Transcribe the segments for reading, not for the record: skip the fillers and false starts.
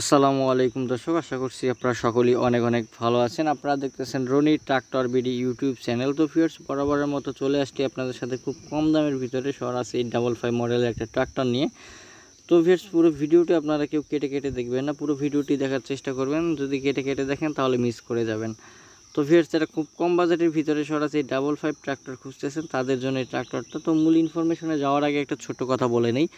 আসসালামু আলাইকুম দর্শক, আশা করছি আপনারা সকলেই অনেক অনেক ভালো আছেন। আপনারা দেখতেছেন Rony tractor BD YouTube channel. তো ভিউয়ার্স, বরাবরের মতো চলে আসছি আপনাদের সাথে খুব কম দামের ভিতরে স্বরাজ 855 মডেলের একটা ট্রাক্টর নিয়ে। তো ভিউয়ার্স, পুরো ভিডিওটি আপনারা কেউ কেটে কেটে দেখবেন না, পুরো ভিডিওটি দেখার চেষ্টা করবেন। যদি কেটে কেটে দেখেন তাহলে মিস করে যাবেন। তো ভিউয়ার্স, যারা খুব কম বাজেটের ভিতরে স্বরাজ 855 ট্রাক্টর খুঁজতেছেন তাদের জন্য এই ট্রাক্টরটা। তো মূল ইনফরমেশনে যাওয়ার আগে একটা ছোট কথা বলে নেই।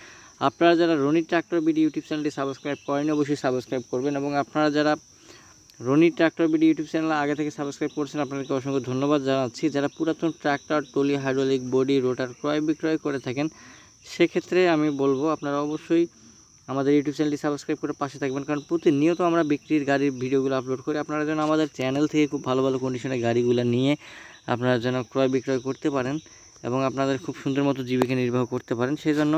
আপনারা যারা রনি ট্রাক্টর বিডি ইউটিউব চ্যানেলটি সাবস্ক্রাইব করেন অবশ্যই সাবস্ক্রাইব করবেন, এবং আপনারা যারা Rony tractor BD YouTube channel আগে থেকে সাবস্ক্রাইব করছেন আপনাদেরকে অসংখ্য ধন্যবাদ জানাচ্ছি। যারা পুরাতন ট্রাক্টর, টলি, হাইড্রোলিক, বডি, রোটার ক্রয় বিক্রয় করে থাকেন সেক্ষেত্রে আমি বলবো আপনারা অবশ্যই আমাদের ইউটিউব চ্যানেলটি সাবস্ক্রাইব করে পাশে থাকবেন, কারণ প্রতিনিয়ত আমরা বিক্রির গাড়ির ভিডিওগুলো আপলোড করি। আপনারা যেন আমাদের চ্যানেল থেকে খুব ভালো ভালো কন্ডিশনের গাড়িগুলো নিয়ে আপনারা যেন ক্রয় বিক্রয় করতে পারেন এবং আপনাদের খুব সুন্দর মতো জীবিকা নির্বাহ করতে পারেন, সেই জন্য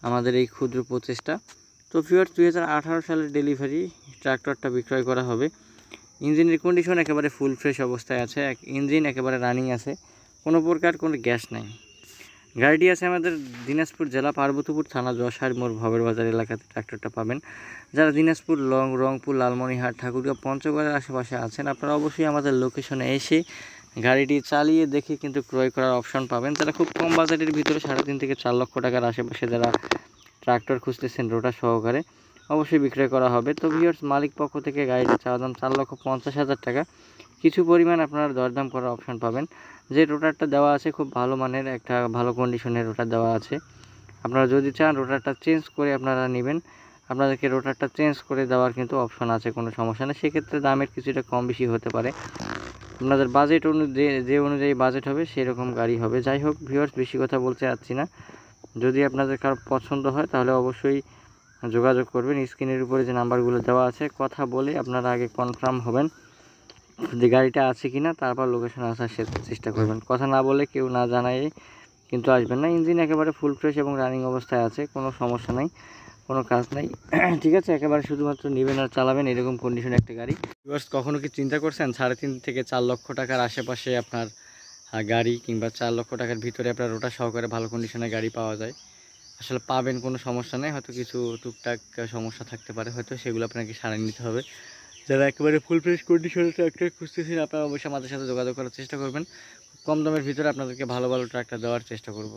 আমাদের এই ক্ষুদ্র প্রচেষ্টা। তো ভিউয়ার্স, 2018 সালের ডেলিভারি ট্রাক্টরটা বিক্রয় করা হবে। ইঞ্জিনের কন্ডিশন একেবারে ফুল ফ্রেশ অবস্থায় আছে, ইঞ্জিন একেবারে রানিং আছে, কোনো প্রকার কোনো গ্যাস নাই। গাড়িটি আছে আমাদের দিনাজপুর জেলা পার্বতীপুর থানা যশার মোড় ভবের বাজার এলাকাতে ট্রাক্টরটা পাবেন। যারা দিনাজপুর, রংপুর, লালমনিরহাট, ঠাকুরগাঁও, পঞ্চগড়ের আশেপাশে আছেন আপনারা অবশ্যই আমাদের লোকেশনে এসে গাড়িটি চালিয়ে দেখে কিন্তু ক্রয় করার অপশন পাবেন। যারা খুব কম বাজেটের ভিতরে 3.5 থেকে 4 লক্ষ টাকার আশেপাশে যারা ট্রাক্টর খুঁজতেছেন রোটার সহকারে, অবশ্যই বিক্রয় করা হবে। তো ভিউয়ার্স, মালিক পক্ষ থেকে গাড়িটি চাওয়া দাম 4,50,000 টাকা। কিছু পরিমাণ আপনারা দরদাম করার অপশন পাবেন। যে রোটারটা দেওয়া আছে খুব ভালো মানের একটা ভালো কন্ডিশনের রোটার দেওয়া আছে। আপনারা যদি চান রোটারটা চেঞ্জ করে আপনারা নেবেন, আপনাদেরকে রোটারটা চেঞ্জ করে দেওয়ার কিন্তু অপশন আছে, কোনো সমস্যা নেই। সেক্ষেত্রে দামের কিছুটা কম বেশি হতে পারে, আপনাদের বাজেট অনুযায়ী যে অনুযায়ী বাজেট হবে সেরকম গাড়ি হবে। যাই হোক ভিউয়ার্স, বেশি কথা বলতে চাচ্ছি না। যদি আপনাদের কারো পছন্দ হয় তাহলে অবশ্যই যোগাযোগ করবেন। স্ক্রিনের উপরে যে নাম্বারগুলো দেওয়া আছে কথা বলে আপনারা আগে কনফার্ম হবেন যে গাড়িটা আছে কিনা, তারপর লোকেশনে আসার চেষ্টা করবেন। কথা না বলে কেউ না জানাই কিন্তু আসবেন না। ইঞ্জিন একেবারে ফুল ফ্রেশ এবং রানিং অবস্থায় আছে, কোনো সমস্যা নাই, কোনো কাজ নাই। ঠিক আছে, একেবারে শুধুমাত্র নেবেন আর চালাবেন এরকম কন্ডিশনে একটা গাড়ি। ভিউয়ার্স, কখনো কি চিন্তা করছেন 3.5 থেকে 4 লক্ষ টাকার আশেপাশে আপনার গাড়ি, কিংবা 4 লক্ষ টাকার ভিতরে আপনার রোটার সহকারে ভালো কন্ডিশনে গাড়ি পাওয়া যায়? আসলে পাবেন, কোনো সমস্যা নেই, হয়তো কিছু টুকটাক সমস্যা থাকতে পারে, হয়তো সেগুলো আপনাকে সারিয়ে নিতে হবে। যারা একেবারে ফুল ফ্রেশ কন্ডিশনে ট্রাক্টর খুঁজতেছেন আপনারা অবশ্যই আমাদের সাথে যোগাযোগ করার চেষ্টা করবেন। কম দামের ভিতরে আপনাদেরকে ভালো ভালো ট্রাক্টর দেওয়ার চেষ্টা করব।